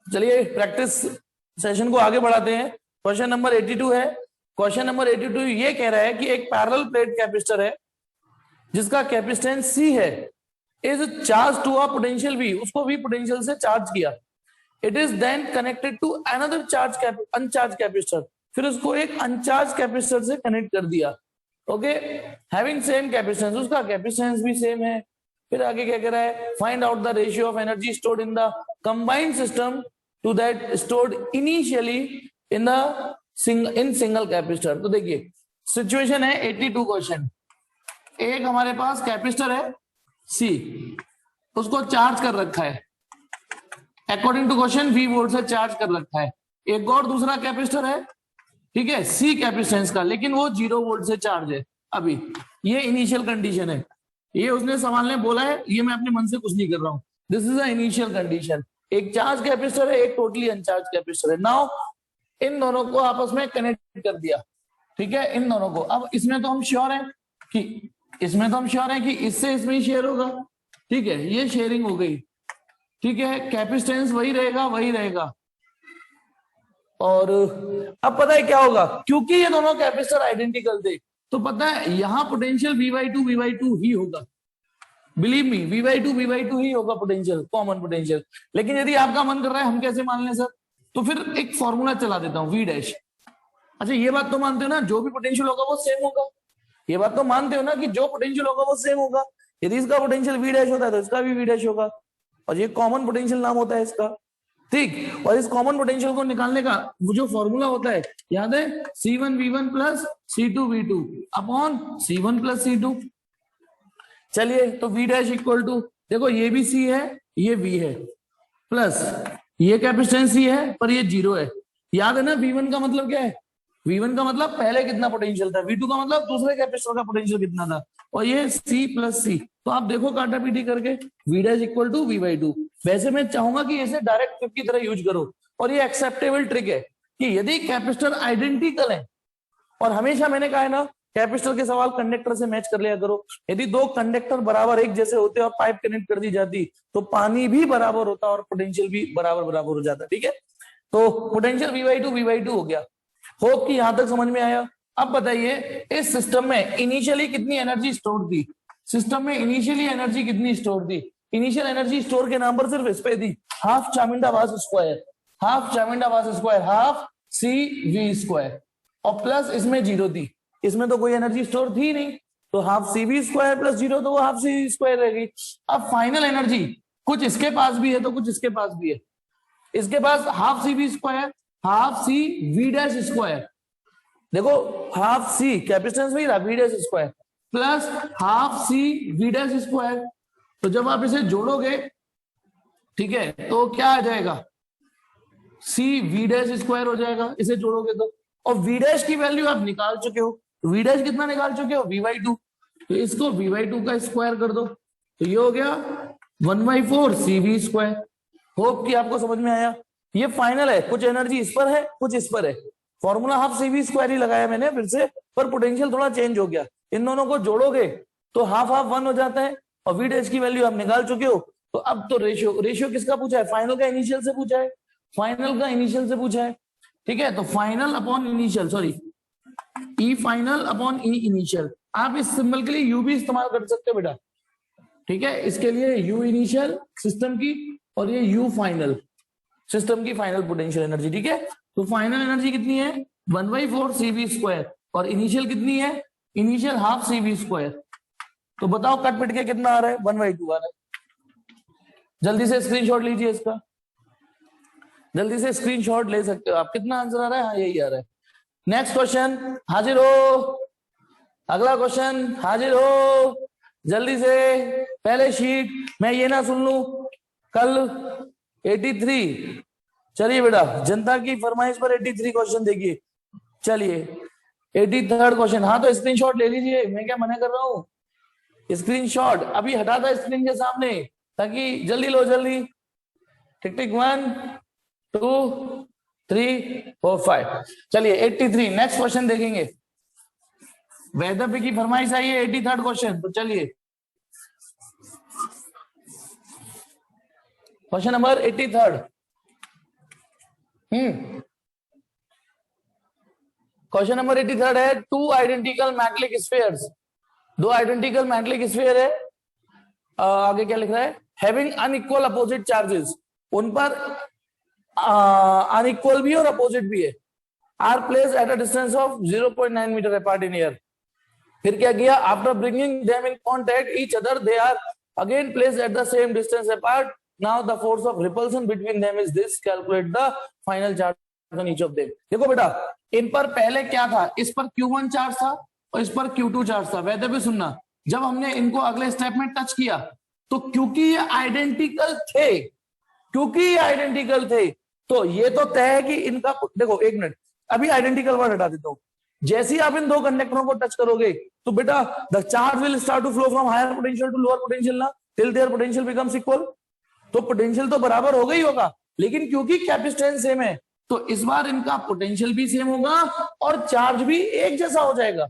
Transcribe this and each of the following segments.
चलिए practice session को आगे बढ़ाते हैं। क्वेश्चन नंबर 82 है। क्वेश्चन नंबर 82 ये कह रहा है कि एक पैरेलल प्लेट कैपेसिटर है जिसका कैपेसिटेंस C है, is charge to a potential V, उसको V पोटेंशियल से चार्ज किया। It is then connected to another uncharge capacitor, फिर उसको एक अनचार्ज कैपेसिटर से कनेक्ट कर दिया। ओके, हैविंग सेम कैपेसिटेंस, उसका कैपेसिटेंस भी सेम है। फिर आगे क्या कह रहा है, find out the ratio of energy stored in the combined system to that stored initially in the single capacitor. तो देखिए सिचुएशन है 82 क्वेश्चन। एक हमारे पास कैपेसिटर है C, उसको चार्ज कर रखा है according to question V volt से चार्ज कर रखा है। एक और दूसरा कैपेसिटर है, ठीक है, C कैपेसिटेंस का, लेकिन वो 0 वोल्ट से चार्ज है। अभी ये इनिशियल कंडीशन है, ये उसने सवाल ने बोला है, ये मैं अपने मन से कुछ नहीं कर रहा हूं। This is a initial condition. एक चार्ज कैपेसिटर है, एक टोटली अनचार्ज कैपेसिटर है। नाउ इन दोनों को आपस में कनेक्ट कर दिया, ठीक है, इन दोनों को। अब इसमें तो हम श्योर हैं कि इससे इसमें शेयर होगा, ठीक है, ये शेयरिंग हो गई, ठीक है, कैपेसिटेंस वही रहेगा। और अब पता है क्या होगा, क्योंकि ये दोनों कैपेसिटर आइडेंटिकल थे, तो पता है यहां पोटेंशियल V/2 ही होगा। बिलीव मी, V/2 ही होगा पोटेंशियल, कॉमन पोटेंशियल। लेकिन यदि आपका मन कर रहा है हम कैसे मान लें सर, तो फिर एक फॉर्मूला चला देता हूं V डैश। अच्छा ये बात तो मानते हो ना, जो भी पोटेंशियल होगा वो सेम होगा। ये बात तो मानते हो ना कि जो पोटेंशियल होगा वो सेम होगा। यदि इसका पोटेंशियल V डैश होता है तो इसका भी V डैश होगा, और ये कॉमन पोटेंशियल नाम होता है इसका, ठीक। और इस कॉमन पोटेंशियल को निकालने का वो जो फॉर्मूला होता है, याद है, C1V1 plus C2V2 upon C1 plus C2। चलिए तो V डैश इक्वल टू, देखो ये भी C है, ये V है, प्लस ये कैपेसिटेंस C है पर ये 0 है। याद है ना V1 का मतलब क्या है, V1 का मतलब पहले कितना पोटेंशियल था, V2 का मतलब दूसरे कैपेसिटर का पोटेंशियल कितना था, और ये C प्लस C। तो आप देखो काटा पीटी करके, V dash equal to V/2। वैसे मैं चाहूंगा कि इसे डायरेक्ट फ्लिप की तरह यूज करो, और ये एक्सेप्टेबल ट्रिक है कि यदि कैपेसिटर आइडेंटिकल है, और हमेशा मैंने कहा है ना कैपेसिटर के सवाल कंडक्टर से मैच कर लिया करो। यदि दो कंडक्टर बराबर एक जैसे होते और पाइप कनेक्ट कर दी जाती तो पानी भी बराबर होता और पोटेंशियल भी बराबर हो जाता, ठीक है। तो पोटेंशियल V/2 हो गया। होप कि यहां तक समझ में आया। अब बताइए इस सिस्टम में इनिशियली कितनी एनर्जी स्टोर थी, सिस्टम में इनिशियली एनर्जी कितनी स्टोर थी। इनिशियल एनर्जी स्टोर के नाम पर सिर्फ इस पे थी, हाफ चामुंडावास स्क्वायर, हाफ CV², और प्लस इसमें 0 थी, इसमें तो कोई एनर्जी स्टोर थी नहीं, तो हाफ CV² प्लस 0, तो वो हाफ CV² रहेगी। अब फाइनल एनर्जी कुछ इसके पास भी है तो कुछ इसके पास भी है। इसके पास हाफ CV², हाफ CV'², देखो हाफ C कैपेसिटेंस में रहा V'² प्लस हाफ CV'²। तो जब आप इसे जोड़ोगे, ठीक है, तो क्या आ जाएगा, CV'² हो जाएगा इसे जोड़ोगे तो। और V' की वैल्यू आप निकाल चुके हो, V' कितना निकाल चुके हो, V/2। तो इसको V/2 का स्क्वायर कर दो, तो ये हो गया 1/4 CV²। होप कि आपको समझ में आया। ये फाइनल है, कुछ एनर्जी इस पर है कुछ इस पर है। फॉर्मूला हाफ CV² ही लगाया मैंने फिर से, पर पोटेंशियल थोड़ा चेंज हो गया। इन दोनों को जोड़ोगे तो हाफ हाफ 1 हो जाता है, और V' की वैल्यू आप निकाल चुके हो। तो अब तो रेशियो किसका पूछा है, फाइनल का इनिशियल से पूछा है, ठीक है। तो final upon initial, sorry E final upon E initial. आप इस सिंबल के लिए U भी इस्तेमाल कर सकते हो बेटा, ठीक है। इसके लिए U इनिशियल सिस्टम की, और ये U फाइनल सिस्टम की फाइनल पोटेंशियल एनर्जी, ठीक है। तो फाइनल एनर्जी कितनी है 1/4 CV², और इनिशियल कितनी है, इनिशियल हाफ CV²। तो बताओ कट पिट के कितना आ रहा है, 1/2 आ रहा है। जल्दी से स्क्रीनशॉट लीजिए इसका, जल्दी से स्क्रीनशॉट ले सकते हो आप। कितना आंसर आ रहा है, हाँ यही आ रहा है। नेक्स्ट क्वेश्चन हाजिर हो, अगला क्वेश्चन हाजिर हो, जल्दी से। पहले शीट मैं ये ना सुन लूं कल 83। चलिए बेटा, जनता की फरमाइश पर 83 क्वेश्चन देखिए। चलिए 83rd क्वेश्चन, हाँ तो स्क्रीनशॉट ले लीजिए, मैं क्या मना कर रहा हूँ। स्क्रीनशॉट अभी हटा था स्क्रीन के सामने, ताकि जल्दी लो, जल्दी। टिक टिक 1 2 3 4 5। चलिए 83 नेक्स्ट क्वेश्चन देखेंगे। वैदव्य की फरमाइश आई है 83rd क्वेश्चन, तो चलिए question number 83rd। Question number 83 है, टू आइडेंटिकल मेटलिक स्फीयर्स, दो आइडेंटिकल मेटलिक स्फीयर है, आगे क्या लिख रहा है, हैविंग अनइक्वल अपोजिट चार्जेस, उन पर अनइक्वल भी और अपोजिट भी है, are place at a distance of 0.9 metre apart in air. फिर क्या किया, after bringing them in contact each other they are again placed at the same distance apart, now the force of repulsion between them is this, calculate the final charge on each of them. देखो बेटा, इन पर पहले क्या था, इस पर Q1 charge था और इस पर Q2 चार्ज था। वैसे भी सुनना, जब हमने इनको अगले स्टेप में टच किया तो क्योंकि ये आइडेंटिकल थे, तो ये तो तय है कि इनका, देखो एक मिनट, अभी आइडेंटिकल वर्ड हटा देता हूं। जैसे ही आप इन दो कंडक्टरों को टच करोगे तो बेटा the charge will start to flow from higher potential to lower potential ना, till their potential becomes equal. तो पोटेंशियल तो बराबर होगा ही होगा, लेकिन क्योंकि कैपेसिटेंस सेम है तो इस बार इनका पोटेंशियल भी सेम होगा और चार्ज भी एक जैसा हो जाएगा।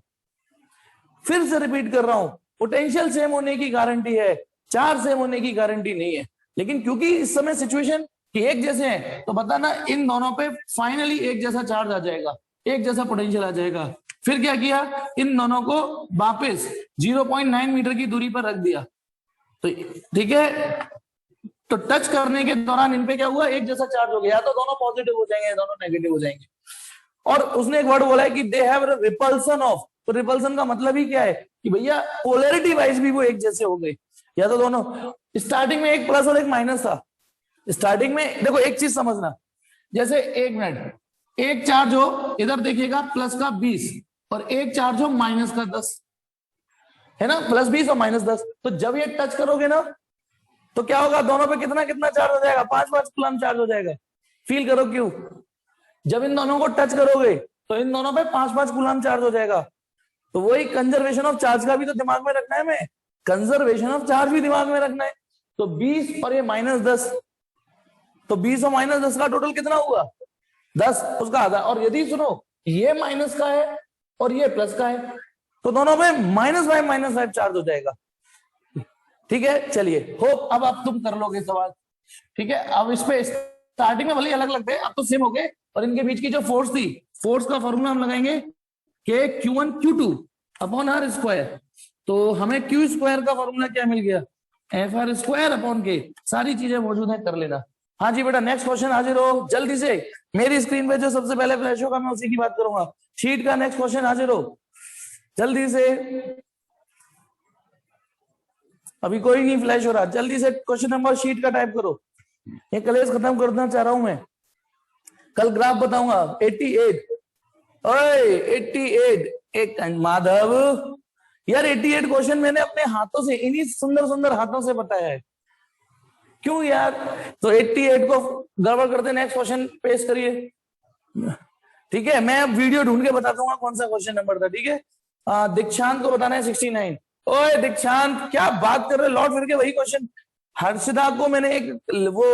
फिर से रिपीट कर रहा हूं, पोटेंशियल सेम होने की गारंटी है, चार्ज सेम होने की गारंटी नहीं है। लेकिन क्योंकि इस समय सिचुएशन कि एक जैसे हैं, तो बताना इन दोनों पे फाइनली एक जैसा चार्ज आ जाएगा, एक जैसा पोटेंशियल आ जाएगा। फिर क्या किया, इन दोनों को वापस 0.9 मीटर की दूरी पर रख दिया, तो ठीक है, तो टच करने के दौरान इन पे क्या हुआ, एक जैसा चार्ज हो गया, तो दोनों पॉजिटिव हो जाएंगे, दोनों नेगेटिव हो जाएंगे। और उसने एक वर्ड बोला है कि दे हैव रिपल्सन ऑफ, तो रिपल्सन का मतलब ही क्या है कि भैया पोलैरिटी वाइज भी वो एक जैसे हो गए, या तो दोनों, स्टार्टिंग में एक प्लस और एक माइनस था। स्टार्टिंग में देखो एक चीज समझना, जैसे एक मिनट, एक चार्ज हो इधर देखिएगा प्लस का 20 और एक चार्ज हो माइनस का 10, है ना, प्लस 20 और माइनस 10, तो जब ये टच करोगे ना तो क्या होगा, दोनों पे कितना कितना चार्ज हो जाएगा, 5-5 कूलम चार्ज हो जाएगा। फील करो क्यों, जब इन दोनों को टच करोगे तो इन दोनों पे 5-5 कूलम चार्ज हो जाएगा। तो वही कंजर्वेशन ऑफ चार्ज का भी तो दिमाग में रखना है, हमें कंजर्वेशन ऑफ चार्ज भी दिमाग में रखना है। तो 20 और ये -10, तो 20 और -10 का टोटल कितना हुआ, 10, उसका आधा। और यदि सुनो ये माइनस का है और ये प्लस का है, तो दोनों में -5 चार्ज हो जाएगा। ठीक है, चलिए होप अब आप तुम कर लोगे सवाल। ठीक है, अब इस पे स्टार्टिंग में भले अलग लगते हैं, अब तो सेम हो गए। और इनके बीच की जो फोर्स थी, फोर्स का फॉर्मूला हम लगाएंगे के Q1 Q2 upon are square. तो हमें Q स्क्वायर का फॉर्मूला क्या मिल गया, FR स्क्वायर अपॉन के, सारी चीजें मौजूद है, कर लेना। हाँ जी बेटा, नेक्स्ट क्वेश्चन हाजिर हो जल्दी से, मेरी स्क्रीन पे जो सबसे पहले फ्लैश होगा मैं उसी की बात करूंगा। शीट का नेक्स्ट क्वेश्चन हाजिर हो जल्दी से, अभी कोई नहीं फ्लैश हो रहा, जल्दी से क्वेश्चन नंबर शीट का टाइप करो। ये कलेश खत्म करना चाह रहा हूं मैं, कल ग्राफ बताऊंगा। 88 ओए 88 एक माधव यार, 88 क्वेश्चन मैंने अपने हाथों से, इन्हीं सुंदर सुंदर हाथों से बताया है, क्यों यार। तो 88 को गड़बड़ करते, नेक्स्ट क्वेश्चन पेश करिए। ठीक है, मैं अब वीडियो ढूंढ के बता दूंगा कौन सा क्वेश्चन नंबर था। ठीक है, दीक्षांत को बताना है 69। ओए दीक्षांत क्या बात कर रहे, लौट फिर के वही क्वेश्चन। हर्षदा को मैंने एक वो,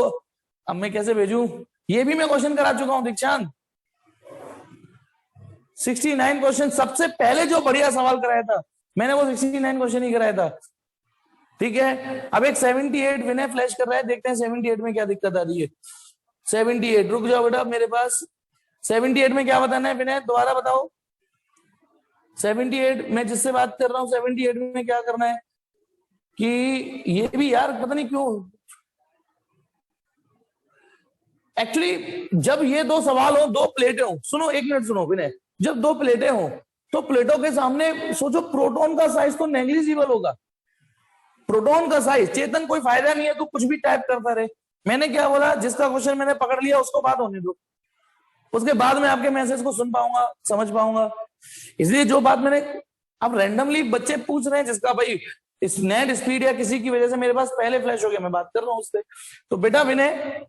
अब मैं कैसे भेजूं, ये भी मैं क्वेश्चन करा चुका हूं दीक्षांत। 69 क्वेश्चन, सबसे पहले जो बढ़िया सवाल कराया था मैंने वो 69 क्वेश्चन ही कराया था। ठीक है, अब एक 78 विनय फ्लैश कर रहा है, देखते हैं 78 में क्या दिक्कत आ रही है। 78 रुक जाओ बेटा, मेरे पास 78 में क्या बताना है विनय, दोबारा बताओ। 78 मैं जिससे बात कर रहा हूं, 78 में क्या करना है कि ये भी यार पता नहीं क्यों, एक्चुअली जब ये दो सवाल हो, दो प्लेटें हो, सुनो एक मिनट सुनो विनय, जब दो प्लेटें हो तो प्लेटों के सामने सोचो प्रोटॉन का साइज तो नेग्लिजिबल होगा। प्रोटॉन का साइज, चेतन कोई फायदा नहीं है तो कुछ भी टाइप करता रहे। मैंने क्या बोला, जिसका क्वेश्चन मैंने पकड़ लिया उसको बात होने दो, उसके बाद में आपके मैसेज को सुन पाऊंगा, समझ पाऊंगा। इसलिए जो बात मैंने, अब रैंडमली बच्चे पूछ रहे हैं जिसका भाई इस नेट स्पीड या किसी की वजह से मेरे पास पहले फ्लैश हो गया, मैं बात कर रहा हूं उससे। तो बेटा विनय,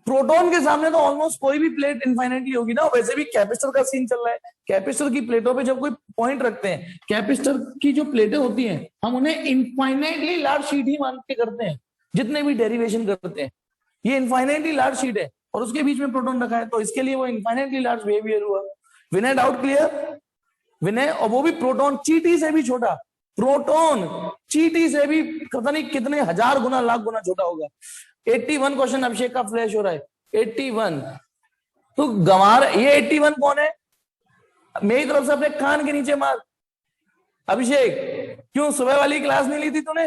प्रोटॉन के सामने तो ऑलमोस्ट कोई भी प्लेट इनफाइनाइटली होगी ना। वैसे भी कैपेसिटर का सीन चल रहा है, कैपेसिटर की प्लेटों पे जब कोई पॉइंट रखते हैं, कैपेसिटर की जो प्लेटें होती हैं हम उन्हें इनफाइनाइटली लार्ज शीट ही मान के करते हैं, जितने भी डेरिवेशन करते हैं। ये इनफाइनाइटली लार्ज शीट है और उसके बीच में प्रोटॉन रखा है, तो इसके लिए वो इनफाइनाइटली लार्ज बिहेवियर हुआ। विनय डाउट क्लियर विनय, और वो भी प्रोटॉन चींटी से भी छोटा, प्रोटॉन चींटी से भी पता नहीं कितने हजार गुना लाख गुना छोटा होगा। 81 क्वेश्चन अभिषेक का फ्लैश हो रहा है, 81। तो गंवार, ये 81 कौन है? मेरी तरफ से अपने कान के नीचे मार। अभिषेक, क्यों सुबह वाली क्लास नहीं ली थी तूने?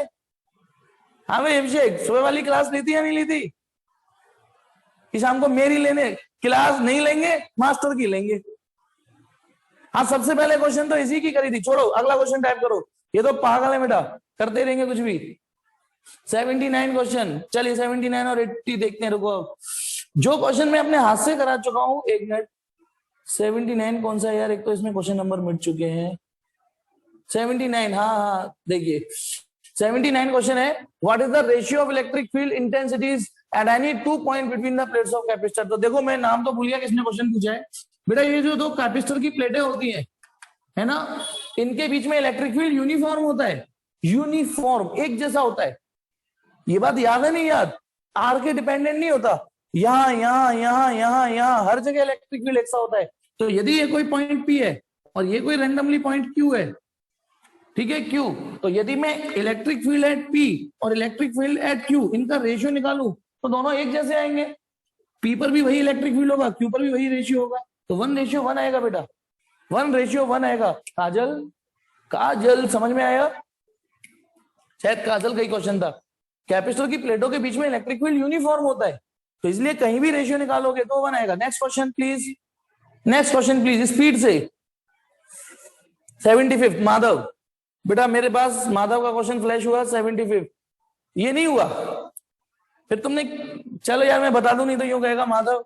हाँ भाई अभिषेक, सुबह वाली क्लास ली थी या नहीं ली थी? कि शाम को मेरी लेने क्लास नहीं लेंगे, मास्टर की लेंगे। हाँ, सबसे पहले क्वेश्चन तो इसी की करी थी, छोड़ो अगला क्वेश्चन टाइप करो। ये तो पागल है बेटा, करते रहेंगे कुछ भी। 79 क्वेश्चन, चलिए 79 और 80 देखते हैं, रुको। जो क्वेश्चन मैं अपने हाथ से करा चुका हूं, एक मिनट। 79 कौन सा है यार? एक तो इसमें क्वेश्चन नंबर मिट चुके हैं। 79, हाँ देखिए 79 क्वेश्चन है, what is the ratio of electric field intensities at any 2 point between the plates of capacitor. तो देखो मैं नाम तो भूल गया किसने क्वेश्चन पूछा है। बेटा ये जो दो कैपेसिटर की प्लेटें होती है ना, इनके बीच में इलेक्ट्रिक फील्ड यूनिफॉर्म होता है, यूनिफॉर्म एक जैसा होता है। ये बात याद है नहीं याद? आर के डिपेंडेंट नहीं होता, यहाँ यहाँ यहाँ यहाँ यहाँ हर जगह इलेक्ट्रिक फील्ड एक सा होता है। तो यदि ये कोई पॉइंट पी है और ये कोई रैंडमली पॉइंट क्यू है, ठीक है क्यू, तो यदि मैं इलेक्ट्रिक फील्ड एट पी और इलेक्ट्रिक फील्ड एट क्यू इनका रेशियो निकालूं तो दोनों एक जैसे आएंगे। पी पर भी वही इलेक्ट्रिक फील्ड होगा, क्यू पर भी वही रेशियो होगा, तो 1:1 आएगा बेटा, 1:1 आएगा। काजल, काजल समझ में आया? शायद काजल का ही क्वेश्चन था। कैपेसिटर की प्लेटों के बीच में इलेक्ट्रिक फील्ड यूनिफॉर्म होता है, तो इसलिए कहीं भी रेशियो निकालोगे तो 1 आएगा। Next question please, next question please, speed से। 75 माधव, बेटा मेरे पास माधव का क्वेश्चन फ्लैश हुआ 75, ये नहीं हुआ। फिर तुमने, चलो यार मैं बता दूं, नहीं तो यूं कहेगा माधव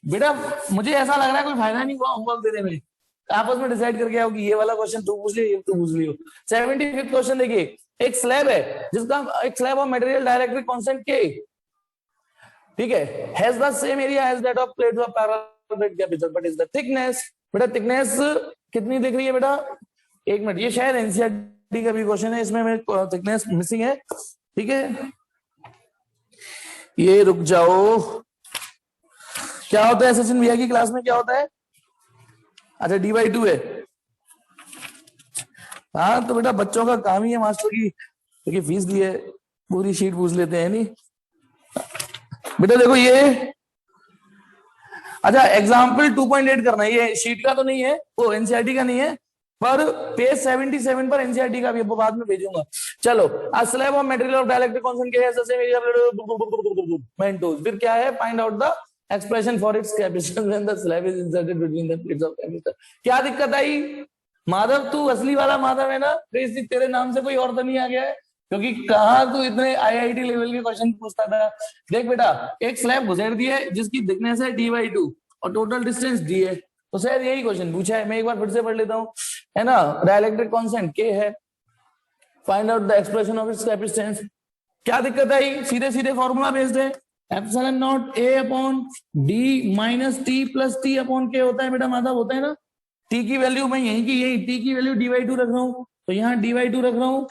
बेटा मुझे ऐसा लग रहा है कोई फायदा नहीं हुआ होमवर्क देने में, आपस में डिसाइड करके आओ कि ये वाला क्वेश्चन तू पूछ लियो, ये तू पूछ लियो। 75 क्वेश्चन देखिए, एक स्लैब है जिसका, एक slab of material dielectric constant के, ठीक है, has the same area as that of plates of parallel plate capacitor, but is the thickness, बेटा थिकनेस कितनी दिख रही है बेटा? एक मिनट, ये शायद एनसीईआरटी का भी क्वेश्चन है, इसमें मेरे थिकनेस मिसिंग है, ठीक है। ये रुक जाओ, क्या होता है सचिन भैया की क्लास में, क्या होता है? अच्छा d/2 है। हाँ तो बेटा बच्चों का काम ही है मास्टर की, क्योंकि फीस दी है, पूरी शीट पूछ लेते हैं नहीं बेटा। देखो ये, अच्छा एग्जाम्पल 2.8 करना है, ये शीट का तो नहीं है, वो एनसीईआरटी का नहीं है, पर पेज 77 पर एनसीईआरटी का भी बाद में भेजूंगा। चलो, a slab of material of dielectric constant K has the same area mentos, फिर क्या है? Find out the expression for its capacitance when the slab is inserted between the plates of capacitor. क्या दिक्कत आई? माधव तू असली वाला माधव है ना, तेरे नाम से कोई और तो नहीं आ गया है? क्योंकि कहा तू इतने आईआईटी लेवल के क्वेश्चन पूछता था। देख बेटा, एक स्लैब घुसेड़ दी है जिसकी थिकनेस है d/2 और टोटल डिस्टेंस d है, तो शायद यही क्वेश्चन पूछा है। मैं एक बार फिर से पढ़ लेता हूँ, है ना, डाइलेक्ट्रिक कांस्टेंट K है, find out the expression of its capacitance. क्या दिक्कत आई? सीधे सीधे फॉर्मूला बेस्ड है, epsilon not A upon D minus T plus T upon K होता है बेटा माधव, होता है ना। T की वैल्यू मैं यहीं की यही, T की वैल्यू d/2 रख रहा हूँ, तो यहाँ d/2 रख रहा हूँ,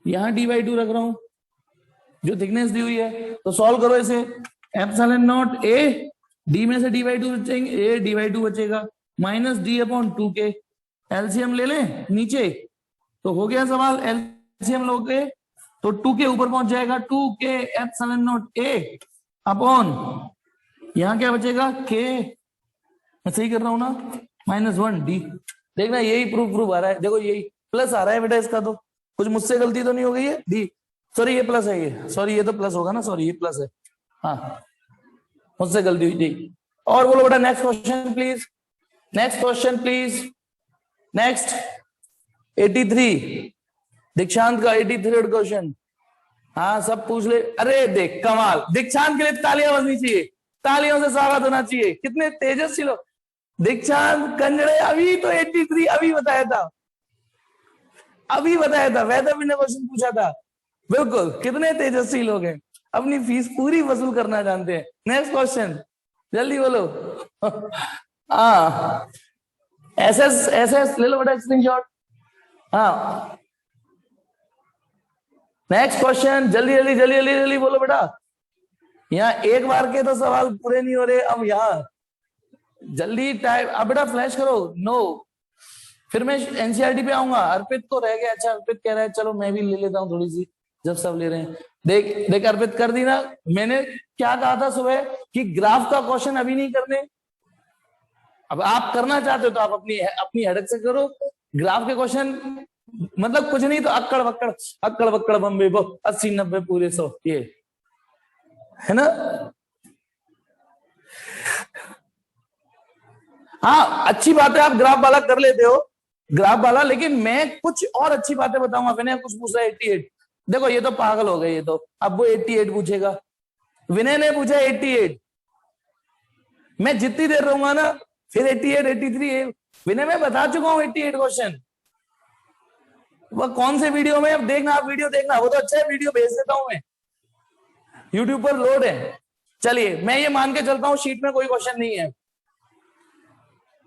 यहाँ d/2 रख रहा हूँ, जो थिकनेस दी हुई है। तो सॉल्व करो इसे, एप्सिलॉन नॉट A, D में से d/2 बचेंगे, A d/2 बचेगा, minus D upon 2K, LCM ले लें नीचे, तो हो गया सवाल। एलसीएम लोगे तो 2K ऊपर पहुंच जाएगा, 2K epsilon not A upon, यहाँ क्या बचेगा? K, मैं सही कर रहा हूं ना, -1D। देखना यही प्रूफ आ रहा है, देखो यही प्लस आ रहा है बेटा इसका, तो कुछ मुझसे गलती तो नहीं हो गई है? D, सॉरी ये प्लस है, ये सॉरी ये तो प्लस होगा ना, सॉरी ये प्लस है, हाँ मुझसे गलती हुई थी। और बोलो बेटा next question please, next question please, next 83 दीक्षांत का 83 क्वेश्चन, हाँ सब पूछ ले। अरे देख कमाल, दीक्षांत के लिए तालियां बजनी चाहिए, तालियों से स्वागत होना चाहिए, कितने तेजस्वी लोग। दीक्षांत कंजड़े, अभी तो 83 अभी बताया था, अभी बताया था, वैसे भी ने क्वेश्चन पूछा था, बिल्कुल कितने तेजस्वी लोग हैं, अपनी फीस पूरी वसूल करना जानते हैं। नेक्स्ट क्वेश्चन जल्दी बोलो हाँ एसएस ले लो बेटा स्क्रीनशॉट, हाँ नेक्स्ट क्वेश्चन जल्दी जल्दी जल्दी जल्दी जल्दी बोलो बेटा। यहाँ एक बार के तो सवाल पूरे नहीं हो रहे, अब यहाँ जल्दी टाइप, अब बेटा फ्लैश करो। नो, फिर मैं एनसीईआरटी पे आऊंगा। अर्पित तो रह गया, अच्छा अर्पित कह रहा है चलो मैं भी ले लेता हूँ थोड़ी सी, जब सब ले रहे हैं। देख देख अर्पित कर दी ना, मैंने क्या कहा था सुबह कि ग्राफ का क्वेश्चन अभी नहीं करने, अब आप करना चाहते हो तो आप अपनी अपनी हेडक से करो। ग्राफ के क्वेश्चन मतलब कुछ नहीं तो अक्कड़ बक्कड़ बम्बे बो 80-90 पूरे 100 ये है ना। हाँ अच्छी बात है, आप ग्राफ वाला कर लेते हो ग्राफ वाला, लेकिन मैं कुछ और अच्छी बातें बताऊंगा। विनय कुछ पूछ रहा है 88, देखो ये तो पागल हो गए ये तो, अब वो 88 पूछेगा। विनय ने पूछा 88, मैं जितनी देर रहूंगा ना फिर 88 83 विनय मैं बता चुका हूं 88 क्वेश्चन। वह कौन से वीडियो में, अब देखना आप वीडियो देखना, वो तो अच्छा है वीडियो भेज देता हूं मैं, यूट्यूब पर लोड है। चलिए मैं ये मान के चलता हूं शीट में कोई क्वेश्चन नहीं है।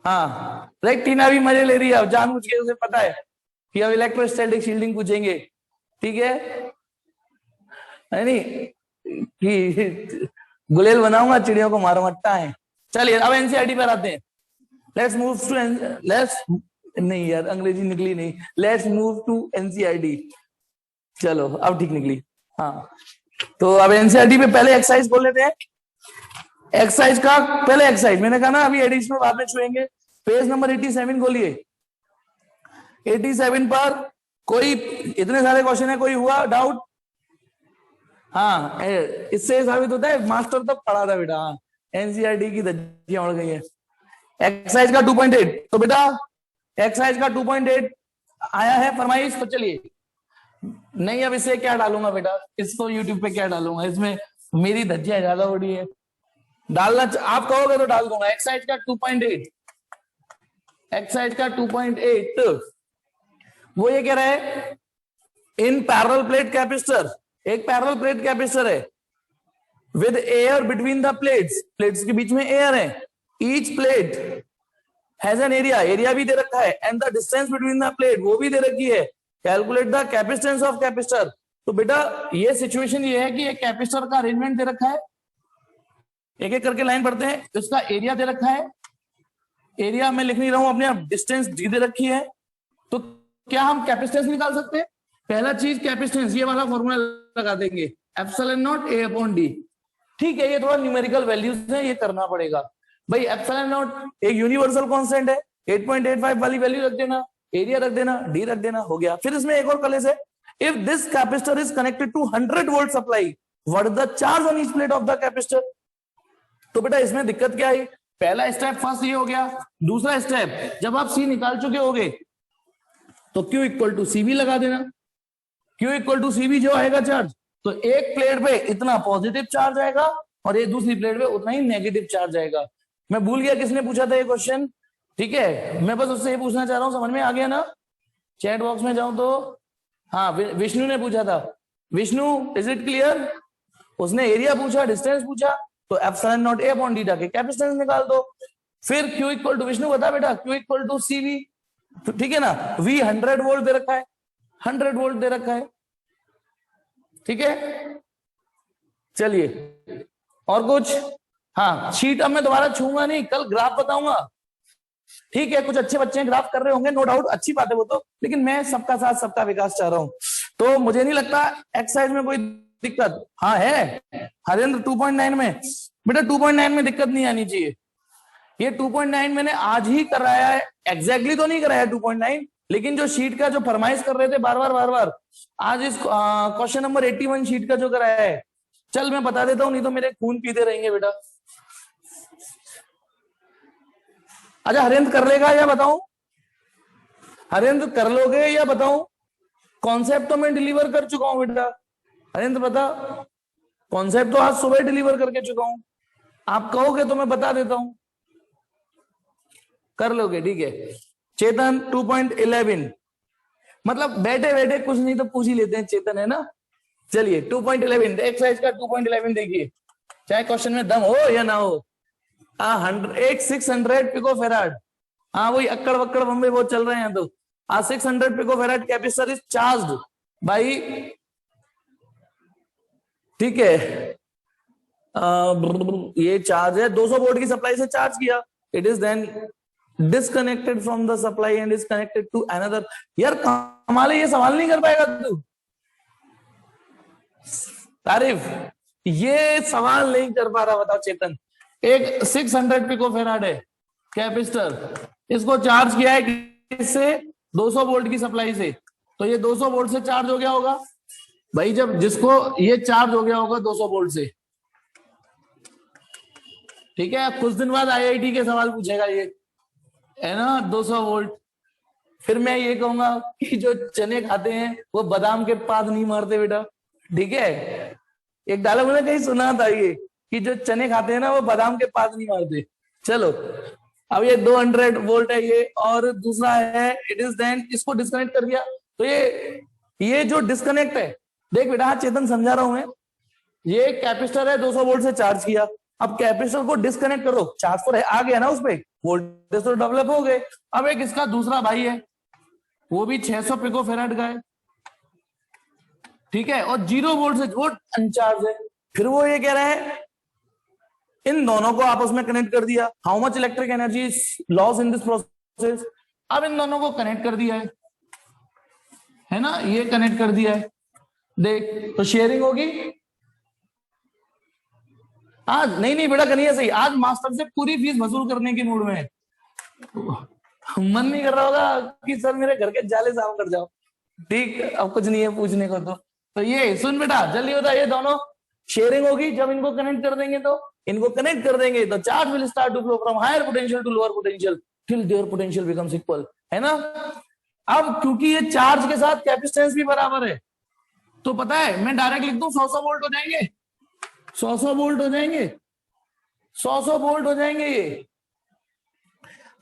हाँ राइट, टीना भी मजे ले रही है, अब जानबूझ के उसे पता है कि अब इलेक्ट्रोस्टैटिक शील्डिंग पूछेंगे, ठीक है नहीं कि गुलेल बनाऊंगा चिड़ियों को मारो मट्टा है। चलिए अब एनसीईआरटी पर आते हैं। लेट्स मूव टू लेट्स नहीं यार अंग्रेजी निकली नहीं, लेट्स मूव टू एनसीईआरटी। चलो अब ठीक निकली। हाँ तो अब एनसीईआरटी पे पहले एक्सरसाइज बोल लेते हैं। एक्सरसाइज का पहले एक्सरसाइज मैंने कहा ना अभी एडिशनल बाद में छुएंगे। पेज नंबर 87 खोलिए। 87 पर कोई इतने सारे क्वेश्चन है, कोई हुआ डाउट? हाँ इससे साबित होता है मास्टर तक पढ़ा था बेटा। हाँ एनसीईआरटी की धज्जियां उड़ गई है। एक्सरसाइज का 2.8 तो बेटा एक्सरसाइज का 2.8 आया है फरमाइश, तो चलिए नहीं अब इसे क्या डालूंगा बेटा, इसको यूट्यूब पे क्या डालूंगा, इसमें मेरी धज्जियां ज्यादा उड़ी है। डालना आप कहोगे तो डाल दूंगा। एक्सरसाइज का 2.8 एक्सरसाइज का 2.8 वो ये कह रहा है इन पैरेलल प्लेट कैपेसिटर, एक पैरेलल प्लेट कैपेसिटर है with air between the plates, plates के बीच में एयर है। Each plate has an area, area भी दे रखा है, and the distance between the plate वो भी दे रखी है। Calculate the capacitance of capacitor. तो बेटा ये सिचुएशन ये है कि एक कैपेसिटर का अरेंजमेंट दे रखा है, एक एक करके लाइन पढ़ते हैं। इसका एरिया दे रखा है, एरिया मैं लिख नहीं रहा हूं अपने आप, डिस्टेंस डी दे रखी है। तो क्या हम कैपेसिटेंस निकाल सकते हैं? पहला चीज कैपेसिटेंस, ये वाला फॉर्मूला लगा देंगे epsilon not a upon D. ठीक है ये थोड़ा न्यूमेरिकल वैल्यूज है, ये करना पड़ेगा भाई। एप्सिलॉन नॉट एक यूनिवर्सल कांस्टेंट है, 8.85 वाली वैल्यू रख देना, एरिया रख देना, डी रख देना, हो गया। फिर इसमें एक और कलेस है, if this capacitor is connected to 100 volt supply what is the charge on each plate of the capacitor. तो बेटा इसमें दिक्कत क्या है? पहला स्टेप फर्स्ट ये हो गया। दूसरा स्टेप जब आप सी निकाल चुके होगे तो Q इक्वल टू सी भी लगा देना। Q इक्वल टू सी भी जो आएगा चार्ज, तो एक प्लेट पे इतना पॉजिटिव चार्ज आएगा और ये दूसरी प्लेट पे उतना ही नेगेटिव चार्ज आएगा। मैं भूल गया किसने पूछा था ये क्वेश्चन, ठीक है मैं बस उससे ये पूछना चाह रहा हूं, समझ में आ गया ना? चैट बॉक्स में जाऊं तो हाँ विष्णु ने पूछा था। Vishnu is it clear? उसने एरिया पूछा, डिस्टेंस पूछा, तो epsilon not a upon D Dake capacitance निकाल दो। फिर Q इक्वल टू विष्णु बता बेटा, Q equal to C V, ठीक है ना? V 100 वोल्ट दे रखा है, 100 वोल्ट दे रखा है, ठीक है। चलिए और कुछ? हाँ शीट अब मैं दोबारा छूंगा नहीं, कल ग्राफ बताऊंगा, ठीक है। कुछ अच्छे बच्चे ग्राफ कर रहे होंगे नो डाउट, अच्छी बात है वो तो, लेकिन मैं सबका साथ सबका विकास चाह रहा हूं, तो मुझे नहीं लगता एक्सरसाइज में कोई दिक्कत। हाँ है हरेंद्र 2.9 में, बेटा 2.9 में दिक्कत नहीं आनी चाहिए। ये 2.9 मैंने आज ही कराया है, एग्जैक्टली तो नहीं कराया 2.9, लेकिन जो शीट का जो फरमाइश कर रहे थे बार बार आज इस क्वेश्चन नंबर 81 शीट का जो कराया है, चल मैं बता देता हूं नहीं तो मेरे खून पीते रहेंगे बेटा। अच्छा हरेंद्र कर लेगा या बताऊं? हरेंद्र कर लोगे या बताऊं? कॉन्सेप्ट तो मैं डिलीवर कर चुका हूं बेटा। हरेंद्र बता, कॉन्सेप्ट तो आज सुबह डिलीवर करके चुका हूं, आप कहोगे तो मैं बता देता हूं। कर लोगे ठीक है। चेतन 2.11 मतलब बैठे बैठे कुछ नहीं तो पूछ ही लेते हैं, चेतन है ना। चलिए 2.11 एक्सरसाइज का 2.11 देखिए, चाहे क्वेश्चन में दम हो या ना हो। 600 पिको फेराड, हाँ वही अक्कड़ वक्कड़ बम्बे वो चल रहे हैं। तो 600 pico farad capacitor is charged by, ठीक है ये चार्ज है 200 वोल्ट की सप्लाई से चार्ज किया, it is then disconnected from the supply and is connected to another. यार कमाल है, ये सवाल नहीं कर पाएगा तू तारीफ, ये सवाल नहीं कर पा रहा, बताओ चेतन। एक 600 पिको फेराड है, कैपेसिटर, इसको चार्ज किया है किससे? 200 वोल्ट की सप्लाई से, तो ये 200 वोल्ट से चार्ज हो गया होगा भाई। जब जिसको ये चार्ज हो गया होगा 200 वोल्ट से, ठीक है, कुछ दिन बाद आईआईटी के सवाल पूछेगा ये, है ना, 200 वोल्ट। फिर मैं ये कहूंगा कि जो चने खाते हैं वो बादाम के पात नहीं मारते बेटा, ठीक है। एक डायलॉग मैंने कहीं सुना था ये, कि जो चने खाते हैं ना वो बादाम के पात नहीं मारते। चलो, अब ये 200 वोल्ट है ये, और दूसरा है इट इज देन, इसको डिस्कनेक्ट कर दिया, तो ये जो डिस्कनेक्ट है, देख बेटा, हाँ चेतन समझा रहा हूं मैं, ये कैपेसिटर है 200 वोल्ट से चार्ज किया, अब कैपेसिटर को डिस्कनेक्ट करो, चार्ज तो आ गया ना उसपे, वोल्टेज तो डेवलप हो गए। अब एक इसका दूसरा भाई है, वो भी 600 पिको फेराड का है, ठीक है, और 0 वोल्ट से वो अनचार्ज है। फिर वो ये कह रहा है इन दोनों को आपस में कनेक्ट कर दिया, how much electric energy loss in this process. अब इन दोनों को कनेक्ट कर दिया है ना, ये कनेक्ट कर दिया है, देख तो शेयरिंग होगी। आज नहीं बेटा करिए सही, आज मास्टर से पूरी फीस वसूल करने के मूड में है। मन नहीं कर रहा होगा कि सर मेरे घर के जाले साफ कर जाओ, ठीक, अब कुछ नहीं है पूछने को। तो ये सुन बेटा जल्दी होता है, ये दोनों शेयरिंग होगी जब इनको कनेक्ट कर देंगे, तो इनको कनेक्ट कर देंगे तो charge will start to flow from higher potential to lower potential till their potential becomes equal, है ना। अब क्योंकि ये चार्ज के साथ कैपेसिटेंस भी बराबर है, तो पता है मैं डायरेक्ट लिख दूं 100 वोल्ट हो जाएंगे, 100 वोल्ट हो जाएंगे, 100 वोल्ट हो जाएंगे ये।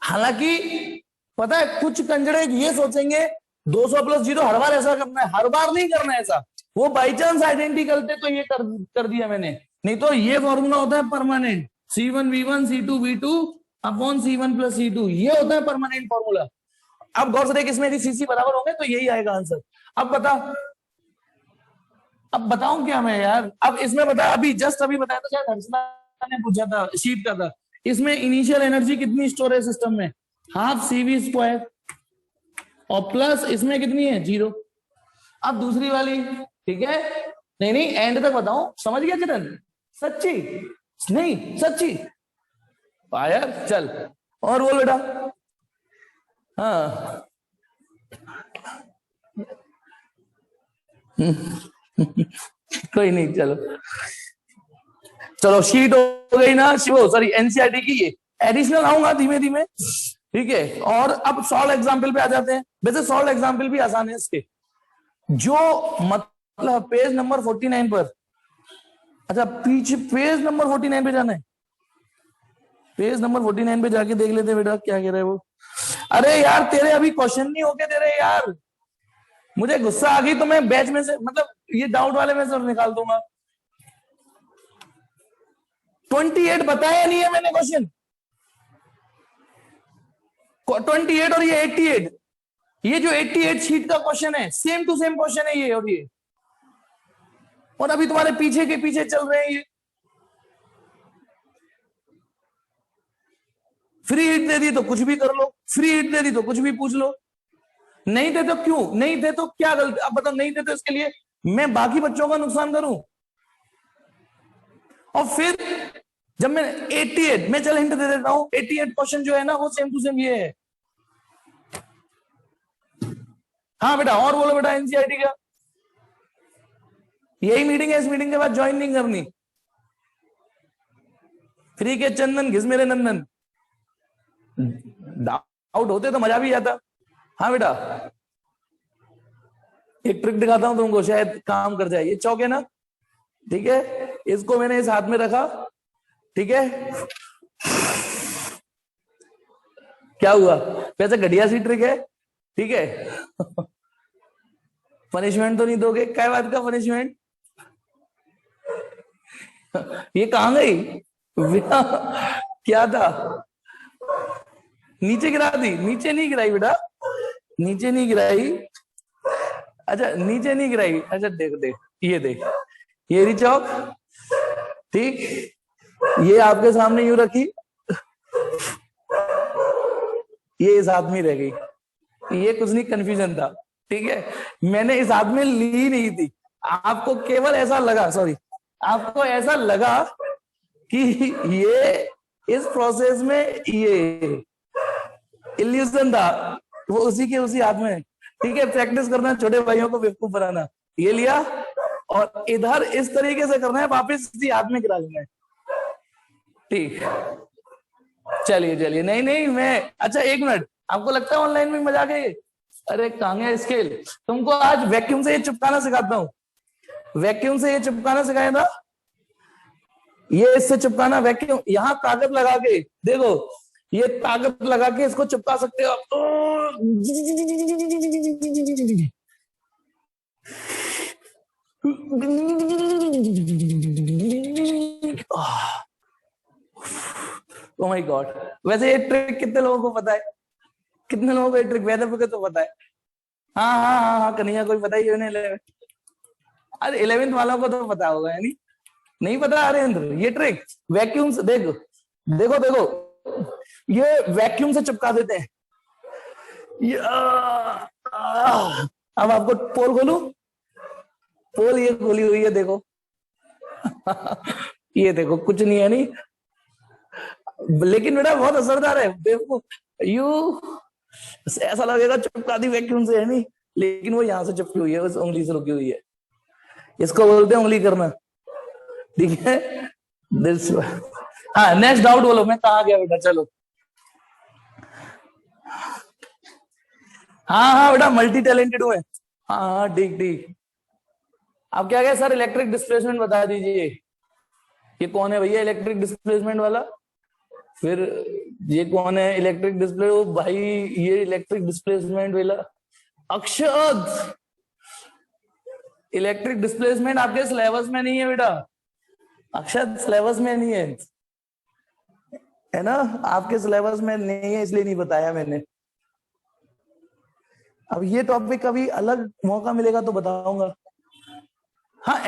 हालांकि पता है कुछ कंजड़े ये सोचेंगे 200 प्लस 0 हर बार ऐसा करना है, हर बार नहीं करना है ऐसा, वो बाई चांस आइडेंटिकल थे तो ये कर दिया मैंने, नहीं तो ये फॉर्मूला होता है permanent, C1V1 C2V2 upon C1 plus C2, ये होता है परमानेंट फॉर्मूला। अब गौर से देख, इसमें यदि CC बराबर होंगे तो यही आएगा आंसर। अब बता, अब बताऊं क्या मैं यार, अब इसमें बता, अभी जस्ट अभी बताया था, शायद हर्षदा ने पूछा था, शीट का था, इसमें इनिशियल एनर्जी कितनी स्टोर है सिस्टम में, हाफ CV², और प्लस इसमें कितनी है 0। अब दूसरी वाली, ठीक है, नहीं एंड तक बताऊं, समझ गया चेतन? सच्ची नहीं सच्ची यार, चल और बोल बेटा। हाँ कोई नहीं, चलो शीट हो गई ना शिवो, सॉरी एनसीईआरटी की, ये एडिशनल आऊंगा धीमे धीमे, ठीक है। और अब सॉल्व एग्जाम्पल पे आ जाते हैं, वैसे सॉल्व एग्जाम्पल भी आसान है इसके, जो मतलब पेज नंबर 49 पर, अच्छा पीछे पेज नंबर 49 पे जाना है, पेज नंबर 49 पे जाके देख लेते बेटा क्या कह रहे हैं वो। अरे यार तेरे अभी क्वेश्चन नहीं होके दे रहे यार, मुझे गुस्सा आ गई तो मैं बैच में से, मतलब ये डाउट वाले में से निकाल दूंगा। 28 बताया नहीं है मैंने क्वेश्चन, 28 और ये 88, ये जो 88 शीट का क्वेश्चन है सेम टू सेम क्वेश्चन है ये और ये, और अभी तुम्हारे पीछे के पीछे चल रहे हैं ये। फ्री हिट दे दी तो कुछ भी कर लो, फ्री हिट दे दी तो कुछ भी पूछ लो, नहीं दे तो क्यों, नहीं दे तो क्या गलती, अब बताओ, नहीं दे तो इसके लिए मैं बाकी बच्चों का नुकसान करूं? और फिर जब मैं 88, मैं चल हिंट दे देता हूं, 88 क्वेश्चन जो है ना वो सेम टू सेम ये है। हाँ बेटा और बोलो बेटा, एनसीईआरटी का यही मीटिंग है, इस मीटिंग के बाद ज्वाइन नहीं करनी। फ्री के चंदन घिस मेरे नंदन, डाउट होते तो मजा भी आता। हाँ बेटा एक ट्रिक दिखाता हूं तुमको, शायद काम कर जाए। ये चौक है ना, ठीक है, इसको मैंने इस हाथ में रखा, ठीक है, क्या हुआ, वैसे घटिया सी ट्रिक है, ठीक है। पनिशमेंट तो नहीं दोगे? क्या बात का पनिशमेंट? ये कहां गई? क्या था? नीचे गिरा दी? नीचे नहीं गिराई बेटा, नीचे नहीं गिराई, अच्छा नीचे नहीं गिराई, अच्छा देख देख ये देख, ये रही चौक, ठीक, ये आपके सामने यूं रखी, ये इस हाथ में रह गई, ये कुछ नहीं कंफ्यूजन था, ठीक है, मैंने इस हाथ में ली नहीं थी, आपको केवल ऐसा लगा, सॉरी आपको ऐसा लगा कि ये इस प्रोसेस में ये इल्यूजन था, वो उसी के उसी हाथ में। ठीक है, प्रैक्टिस करना छोटे भाइयों को बेवकूफ बनाना। ये लिया और इधर इस तरीके से करना है, वापिस इसी हाथ में गिरा लेना है। ठीक, चलिए चलिए, नहीं नहीं मैं, अच्छा एक मिनट, आपको लगता है ऑनलाइन में मजा आ गई? अरे कहां है स्केल? तुमको आज वैक्यूम से ये चिपकाना सिखाता हूँ, वैक्यूम से ये चिपकाना सिखाया था, ये इससे चिपकाना वैक्यूम, यहां ताकत लगा के देखो, ये ताकत लगा के इसको चिपका सकते हो आप। ओह माय गॉड, वैसे ये ट्रिक कितने लोगों को पता है? कितने लोगों को ये ट्रिक वेदर को तो पता है? हाँ हाँ हाँ हाँ, कन्हैया कोई पता ही है? 11, अरे 11th वालों को तो पता होगा, यानी नहीं पता? अरेंद्र, ये ट्रिक वैक्यूम से, देखो देखो देखो, ये वैक्यूम से चिपका देते हैं। ये अब आपको पोल खोलू, पोल ये खोली हुई है, देखो ये देखो, कुछ नहीं है, नहीं, लेकिन बेटा बहुत असरदार है। देखो यू, ऐसा लगेगा चिपका दी वैक्यूम से, है नहीं, लेकिन वो यहां से चिपकी हुई है, उस उंगली से रुकी हुई है। इसको बोलते हैं उंगली करना। ठीक है, दिस, हाँ नेक्स्ट डाउट बोलो, मैं कहा गया बेटा? चलो, हाँ हाँ बेटा, मल्टी टैलेंटेड हुए। हाँ हाँ, ठीक ठीक। अब क्या गया सर, इलेक्ट्रिक डिस्प्लेसमेंट बता दीजिए, ये कौन है भैया इलेक्ट्रिक डिस्प्लेसमेंट वाला? फिर ये कौन है इलेक्ट्रिक डिस्प्ले? ओ भाई, ये इलेक्ट्रिक डिस्प्लेसमेंट वाला अक्षत। इलेक्ट्रिक डिस्प्लेसमेंट आपके सिलेबस में नहीं है बेटा, अक्षत सिलेबस में नहीं है ना, आपके सिलेबस में नहीं है, इसलिए नहीं बताया मैंने। अब ये टॉपिक कभी अलग मौका मिलेगा तो बताऊंगा। हाँ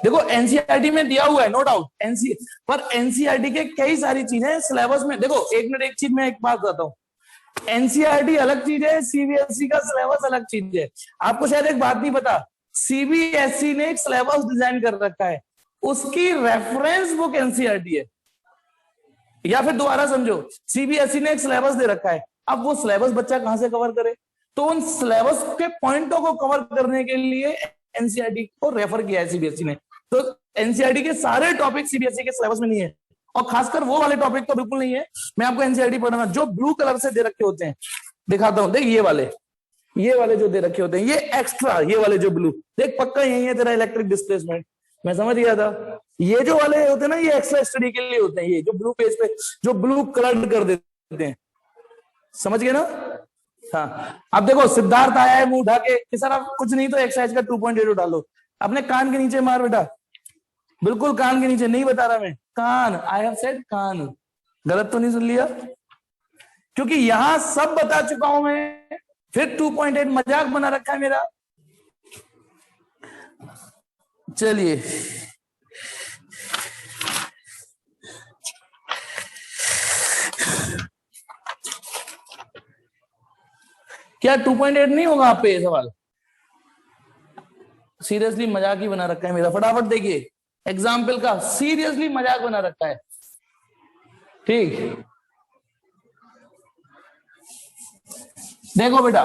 देखो, एनसीईआरटी में दिया हुआ है, नो डाउट, पर एनसीईआरटी के कई सारी चीजें सिलेबस में, देखो एक मिनट, एक चीज मैं एक बात बताता हूँ, एनसीईआरटी अलग चीज है, सीबीएसई का सिलेबस अलग चीज है। आपको शायद एक बात नहीं पता, सीबीएसई ने एक सिलेबस डिजाइन कर रखा है, उसकी रेफरेंस बुक एनसीईआरटी है। या फिर दोबारा समझो, सीबीएसई ने एक सिलेबस दे रखा है, अब वो सिलेबस बच्चा कहां से कवर करे? तो उन सिलेबस के पॉइंटों को कवर करने के लिए एनसीईआरटी को रेफर किया है सीबीएसई ने। तो एनसीईआरटी के सारे टॉपिक सीबीएसई के सिलेबस में नहीं है, और खासकर वो वाले टॉपिक तो बिल्कुल नहीं है। मैं आपको एनसीईआरटी पढ़ाऊंगा, जो ब्लू कलर से दे रखे होते हैं, दिखाता हूं, देख ये वाले जो दे रखे होते हैं, ये एक्स्ट्रा, ये वाले जो ब्लू, देख पक्का यही है तेरा इलेक्ट्रिक डिस्प्लेसमेंट, मैं समझ गया था। ये जो वाले होते हैं ना, ये एक्स्ट्रा स्टडी के लिए होते हैं, ये जो ब्लू पेज पे जो ब्लू कलर कर देते हैं, समझ गए ना? हाँ, अब देखो सिद्धार्थ आया है मुंह उठा के कि सर आप कुछ नहीं तो एक्सरसाइज का 2.8 उठा लो। अपने कान के नीचे मार बेटा, बिल्कुल कान के नीचे, नहीं बता रहा मैं, कान, आई हैव सेड कान, गलत तो नहीं सुन लिया? क्योंकि यहां सब बता चुका हूं मैं, फिर 2.8 मजाक बना रखा है मेरा। चलिए, क्या 2.8 नहीं होगा आप पे ये सवाल? सीरियसली मजाक ही बना रखा है मेरा। फटाफट देखिए एग्जाम्पल का, सीरियसली मजाक बना रखा है। ठीक, देखो बेटा,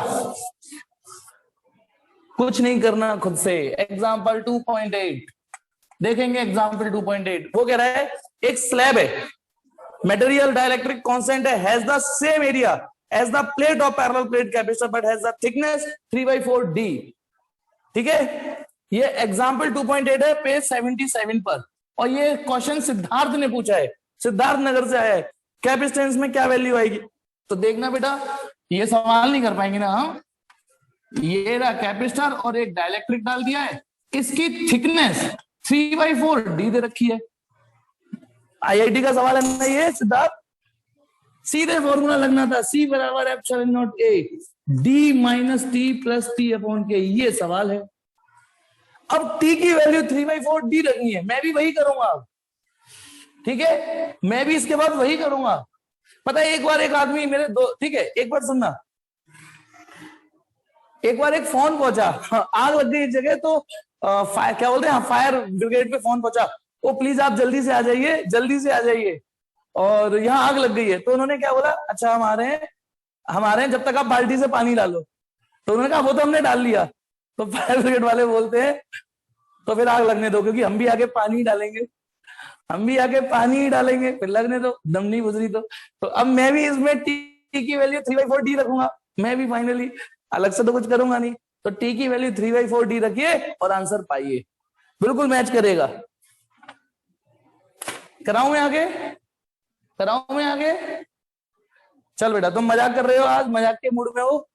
कुछ नहीं करना खुद से। एग्जाम्पल 2.8 देखेंगे, एग्जाम्पल 2.8 वो कह रहा है, एक स्लैब है, मटेरियल डाइलेक्ट्रिक कांस्टेंट है, has the same area as the plate of parallel plate capacitor but has the thickness 3/4d। ठीक है, ये एग्जाम्पल 2.8 है, पेज 77 पर, और ये क्वेश्चन सिद्धार्थ ने पूछा है, सिद्धार्थ नगर से आया है। कैपेसिटेंस में क्या वैल्यू आएगी? तो देखना बेटा, ये सवाल नहीं कर पाएंगे ना हम। ये रहा कैपेसिटर और एक डाइलेक्ट्रिक डाल दिया है, इसकी थिकनेस 3/4d दे रखी है। आईआईटी का सवाल है ना ये सिद्धार्थ, सीधे फॉर्मूला लगना था, C बराबर epsilon not A D minus T plus T upon K, ये सवाल है। अब T की वैल्यू 3/4D रखनी है, मैं भी वही करूंगा। ठीक है, मैं भी इसके बाद वही करूंगा। पता है, एक बार एक आदमी मेरे दो, ठीक है, एक बार सुनना, एक बार एक फोन पहुंचा, आग लग गई जगह, तो क्या बोलते हैं, फायर ब्रिगेड पे फोन पहुंचा, ओ प्लीज आप जल्दी से आ जाइए, जल्दी से आ जाइए। और यहाँ आग लग गई है। तो उन्होंने क्या बोला, अच्छा हमारे जब तक आप बाल्टी से पानी डालो। तो उन्होंने कहा वो तो हमने डाल लिया। तो फायर ब्रिगेड वाले बोलते हैं तो फिर आग लगने दो, क्योंकि हम भी आगे पानी डालेंगे, हम भी आगे पानी ही डालेंगे, फिर लगने दो, दम नहीं गुजरी तो अब मैं भी इसमें टी की वैल्यू 3/4 डी रखूंगा, मैं भी फाइनली अलग से तो कुछ करूंगा नहीं। तो टी की वैल्यू 3/4 डी रखिए और आंसर पाइए, बिल्कुल मैच करेगा। कराऊं मैं आगे, कराऊं मैं आगे? चल बेटा, तुम मजाक कर रहे हो, आज मजाक के मूड में हो।